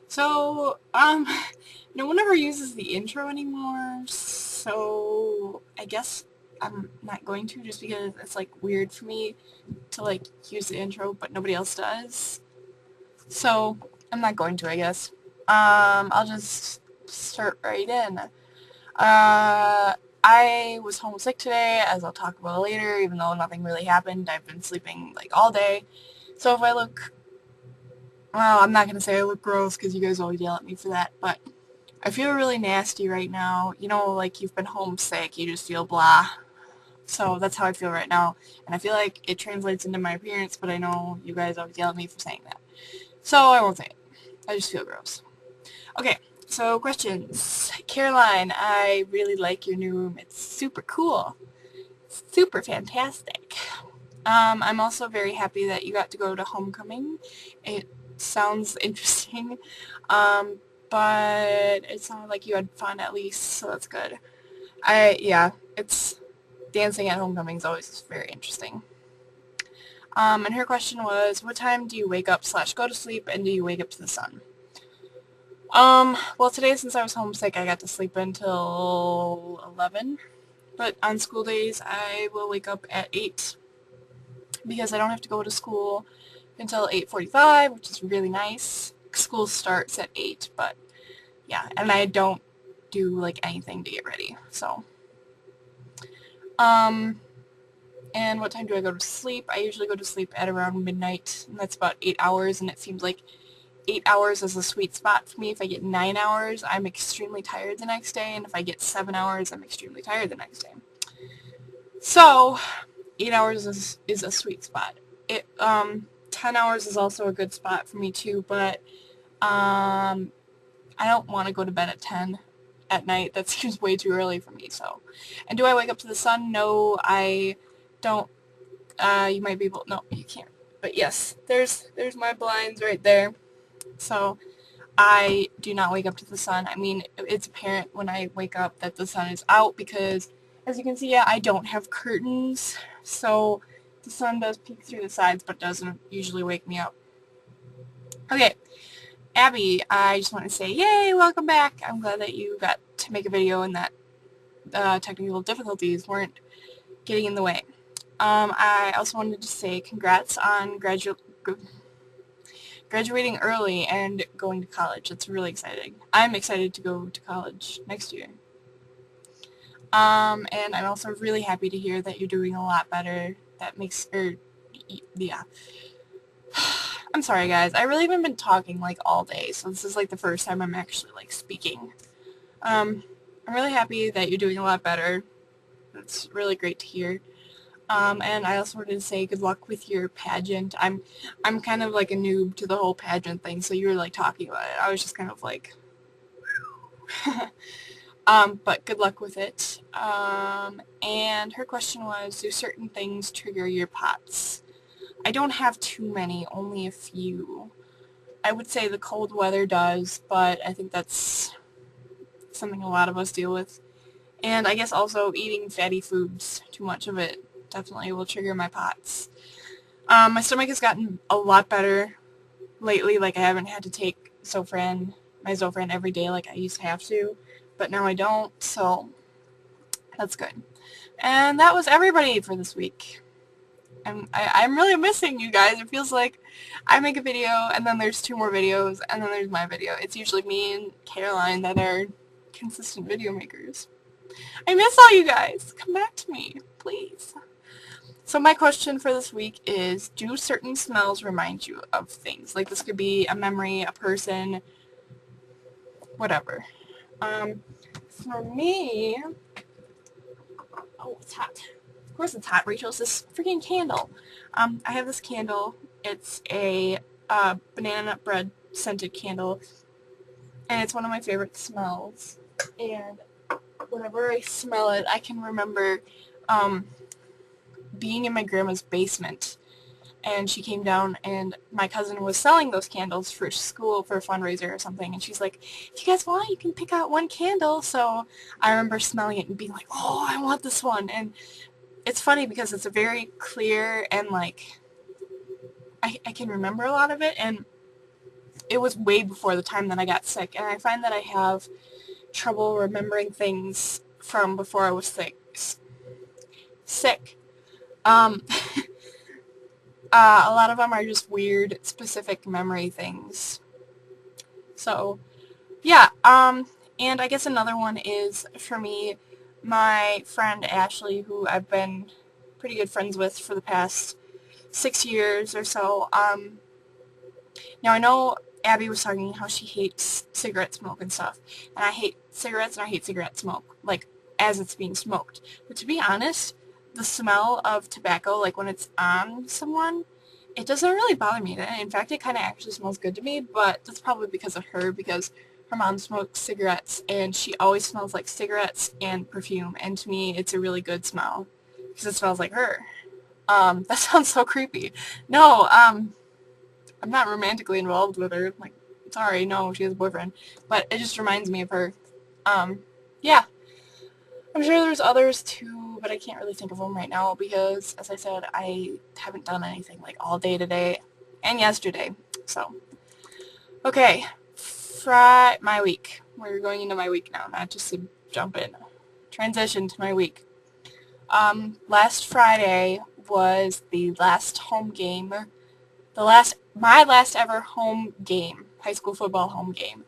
So, no one ever uses the intro anymore, so I guess I'm not going to just because it's like weird for me to like use the intro, but nobody else does. So, I'm not going to, I guess. I'll just start right in. I was homesick today, as I'll talk about later, even though nothing really happened. I've been sleeping like all day. So if I look, well, I'm not gonna say I look gross because you guys always yell at me for that, but I feel really nasty right now. You know, like you've been homesick, you just feel blah. So that's how I feel right now. And I feel like it translates into my appearance, but I know you guys always yell at me for saying that. So I won't say it. I just feel gross. Okay, so questions. Caroline, I really like your new room. It's super cool. Super fantastic. I'm also very happy that you got to go to homecoming. It sounds interesting. But it sounded like you had fun at least, so that's good. Yeah, it's dancing at homecoming is always very interesting. And her question was, what time do you wake up slash go to sleep, and do you wake up to the sun? Well, today since I was homesick, I got to sleep until 11, but on school days I will wake up at 8 because I don't have to go to school until 8:45, which is really nice. School starts at 8, but yeah, and I don't do like anything to get ready. So, um, and what time do I go to sleep? I usually go to sleep at around midnight, and that's about 8 hours, and it seems like 8 hours is a sweet spot for me. If I get 9 hours, I'm extremely tired the next day, and if I get 7 hours, I'm extremely tired the next day. So, 8 hours is a sweet spot. 10 hours is also a good spot for me too, but um, I don't want to go to bed at 10 at night. That seems way too early for me, so. And do I wake up to the sun? No, I don't. You might be able, no, you can't. But yes, there's my blinds right there. So I do not wake up to the sun. I mean, it's apparent when I wake up that the sun is out because, as you can see, yeah, I don't have curtains, so the sun does peek through the sides but doesn't usually wake me up. Okay, Abby, I just want to say, yay, welcome back. I'm glad that you got to make a video and that technical difficulties weren't getting in the way. I also wanted to say congrats on graduating early and going to college. That's really exciting. I'm excited to go to college next year. And I'm also really happy to hear that you're doing a lot better. That makes, yeah. I'm sorry guys, I really haven't been talking like all day, so this is like the first time I'm actually like speaking. I'm really happy that you're doing a lot better. That's really great to hear. And I also wanted to say good luck with your pageant. I'm kind of like a noob to the whole pageant thing, so you were like talking about it. I was just kind of like, but good luck with it. And her question was, do certain things trigger your POTS? I don't have too many, only a few. I would say the cold weather does, but I think that's something a lot of us deal with. And I guess also eating fatty foods, too much of it, definitely will trigger my POTS. My stomach has gotten a lot better lately, like I haven't had to take my Zofran every day like I used to have to, but now I don't, so that's good. And that was everybody for this week. I'm really missing you guys. It feels like I make a video, and then there's 2 more videos, and then there's my video. It's usually me and Caroline that are consistent video makers. I miss all you guys. Come back to me, please. So my question for this week is, do certain smells remind you of things? Like this could be a memory, a person, whatever. For me, oh, it's hot. Of course it's hot, Rachel. It's this freaking candle. I have this candle. It's a banana bread scented candle, and it's one of my favorite smells. And whenever I smell it, I can remember being in my grandma's basement, and she came down and my cousin was selling those candles for school for a fundraiser or something, and she's like, if you guys want, you can pick out one candle. So I remember smelling it and being like, oh, I want this one. And it's funny because it's a very clear and like I can remember a lot of it, and it was way before the time that I got sick, and I find that I have trouble remembering things from before I was sick. Um, a lot of them are just weird, specific memory things. So, yeah, and I guess another one is, for me, my friend Ashley, who I've been pretty good friends with for the past 6 years or so. Now I know Abby was talking how she hates cigarette smoke and stuff, and I hate cigarettes and I hate cigarette smoke, like, as it's being smoked. But to be honest, the smell of tobacco, like when it's on someone, it doesn't really bother me. In fact, it kind of actually smells good to me, but that's probably because of her, because her mom smokes cigarettes, and she always smells like cigarettes and perfume, and to me, it's a really good smell, because it smells like her. That sounds so creepy. No, I'm not romantically involved with her. Like, sorry, no, she has a boyfriend. But it just reminds me of her. Yeah. I'm sure there's others too, but I can't really think of them right now because, as I said, I haven't done anything like all day today and yesterday. So, okay. My week. We're going into my week now, not just to jump in. Transition to my week. Last Friday was the last home game, my last ever home game, high school football home game.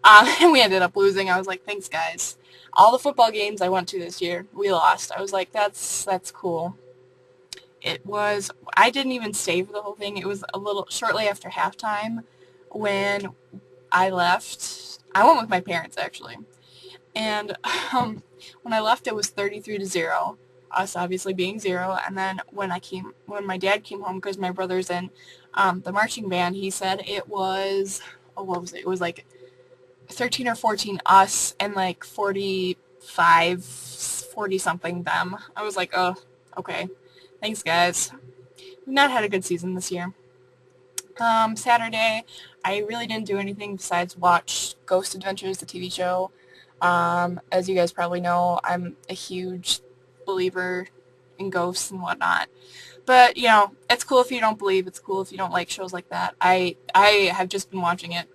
And we ended up losing. I was like, thanks guys. All the football games I went to this year, we lost. I was like, that's cool. I didn't even stay for the whole thing. It was a little shortly after halftime when I left. I went with my parents actually. And when I left, it was 33-0. Us obviously being 0. And then when my dad came home, because my brother's in the marching band, he said it was, what was it? It was like 13 or 14 us and like 45, 40 something them. I was like, oh, okay. Thanks, guys. We've not had a good season this year. Saturday, I really didn't do anything besides watch Ghost Adventures, the TV show. As you guys probably know, I'm a huge believer in ghosts and whatnot. But, you know, it's cool if you don't believe. It's cool if you don't like shows like that. I have just been watching it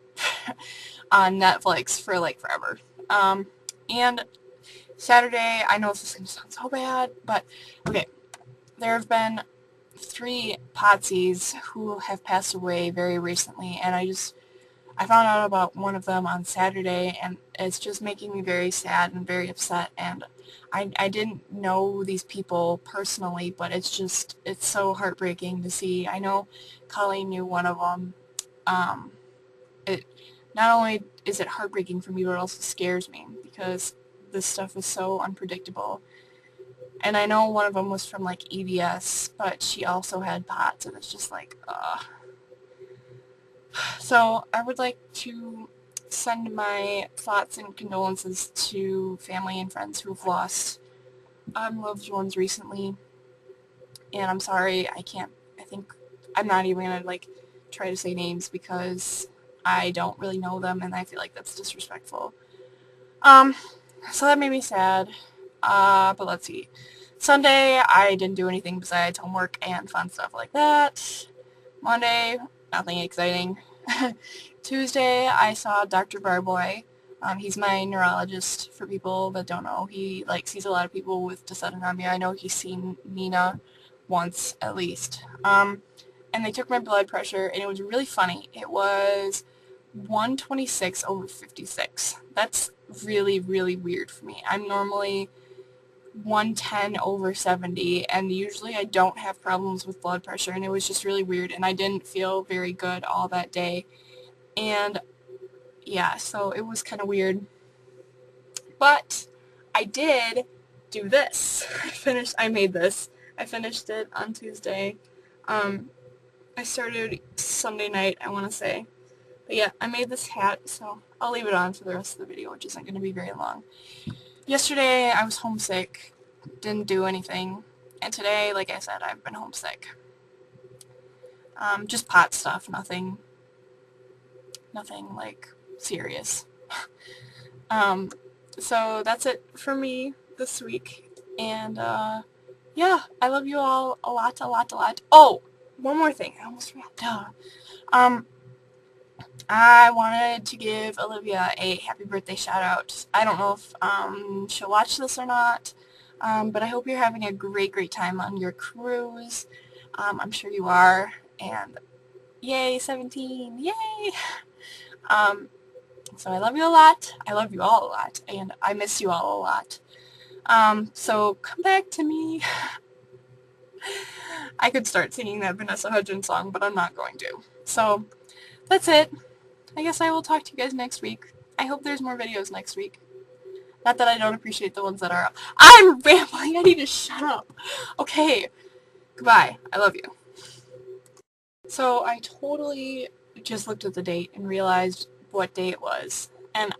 on Netflix for, like, forever. And Saturday, I know this is going to sound so bad, but, okay, there have been 3 Potsies who have passed away very recently, and I found out about one of them on Saturday, and it's just making me very sad and very upset, and I didn't know these people personally, but it's so heartbreaking to see. I know Colleen knew one of them. It not only is it heartbreaking for me, but it also scares me, because this stuff is so unpredictable. And I know one of them was from, like, EBS, but she also had POTS, and it's just like, ugh. So I would like to send my thoughts and condolences to family and friends who have lost loved ones recently. And I'm sorry, I think I'm not even going to, like, try to say names because I don't really know them and I feel like that's disrespectful. So that made me sad. But let's see. Sunday, I didn't do anything besides homework and fun stuff like that. Monday, nothing exciting. Tuesday, I saw Dr. Barboy. He's my neurologist, for people that don't know. He, like, sees a lot of people with dysautonomia. I know he's seen Nina once, at least. And they took my blood pressure, and it was really funny. It was 126/56. That's really, really weird for me. I'm normally 110/70, and usually I don't have problems with blood pressure, and it was just really weird, and I didn't feel very good all that day. And yeah, so it was kind of weird. But I did do this. I made this. I finished it on Tuesday. I started Sunday night, I want to say. But yeah, I made this hat, so I'll leave it on for the rest of the video, which isn't going to be very long. Yesterday, I was homesick. Didn't do anything. And today, like I said, I've been homesick. Just pot stuff, nothing like serious. So that's it for me this week. And yeah, I love you all a lot, a lot, a lot. Oh, one more thing. I almost forgot. Duh. I wanted to give Olivia a happy birthday shout out. I don't know if she'll watch this or not, but I hope you're having a great time on your cruise. I'm sure you are, and yay, 17, yay! Um, so I love you a lot. I love you all a lot, and I miss you all a lot. So come back to me. I could start singing that Vanessa Hudgens song, but I'm not going to. So that's it. I guess I will talk to you guys next week. I hope there's more videos next week. Not that I don't appreciate the ones that are up. I'm rambling. I need to shut up. Okay. Goodbye. I love you. So I totally just looked at the date and realized what day it was. And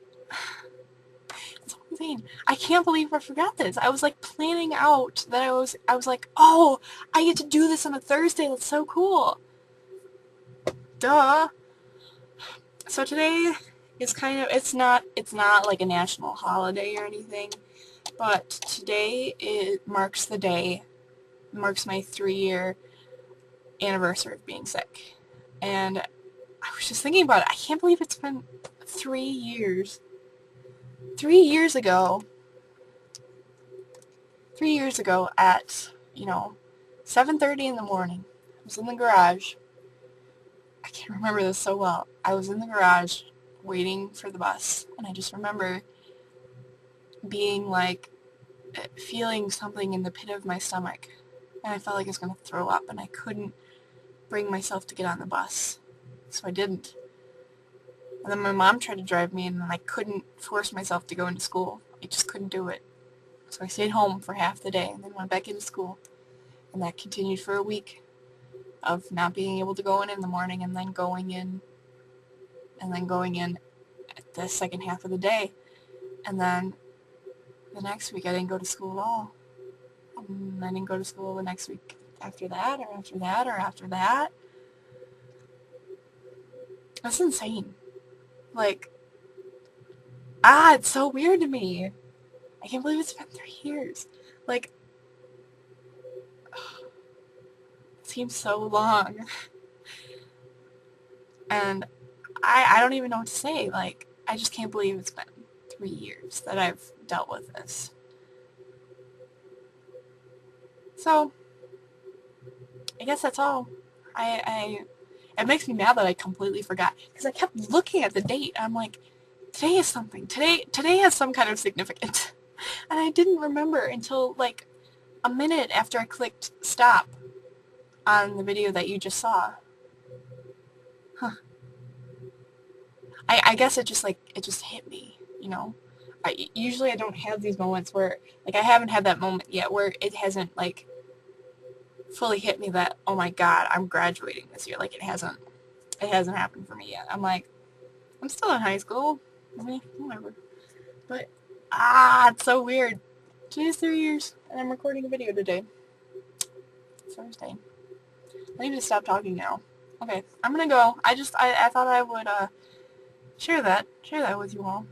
it's insane. I can't believe I forgot this. I was like planning out that I was like, oh, I get to do this on a Thursday. That's so cool. Duh. So today is it's not like a national holiday or anything, but today it marks my 3-year anniversary of being sick. And I was just thinking about it. I can't believe it's been 3 years. 3 years ago, 3 years ago at, 7:30 in the morning, I was in the garage. I can't remember this so well. I was in the garage waiting for the bus, and I just remember being like, feeling something in the pit of my stomach, and I felt like I was going to throw up, and I couldn't bring myself to get on the bus, so I didn't. And then my mom tried to drive me, and I couldn't force myself to go into school. I just couldn't do it. So I stayed home for half the day, and then went back into school, and that continued for a week of not being able to go in the morning, and then going in at the second half of the day, and then the next week I didn't go to school at all. And I didn't go to school the next week after that, or after that, or after that. That's insane. Like, it's so weird to me. I can't believe it's been 3 years. Like, it seems so long. And I don't even know what to say. Like, I just can't believe it's been 3 years that I've dealt with this. So, I guess that's all. It makes me mad that I completely forgot. Because I kept looking at the date. I'm like, today is something. Today has some kind of significance. And I didn't remember until, like, a minute after I clicked stop on the video that you just saw. Huh. I guess it just hit me, you know? Usually I don't have these moments where, like, I haven't had that moment yet where it hasn't, like, fully hit me that, oh my god, I'm graduating this year. Like, it hasn't happened for me yet. I'm like, I'm still in high school. I mean, whatever. But, it's so weird. Today's 3 years, and I'm recording a video today. It's Thursday. I need to stop talking now. Okay, I'm gonna go. I thought I would, share that with you all.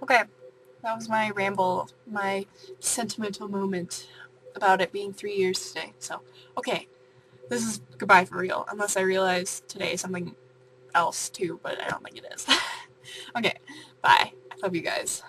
Okay, that was my ramble, my sentimental moment about it being 3 years today. So, okay, this is goodbye for real, unless I realize today is something else too, but I don't think it is. Okay, bye. I love you guys.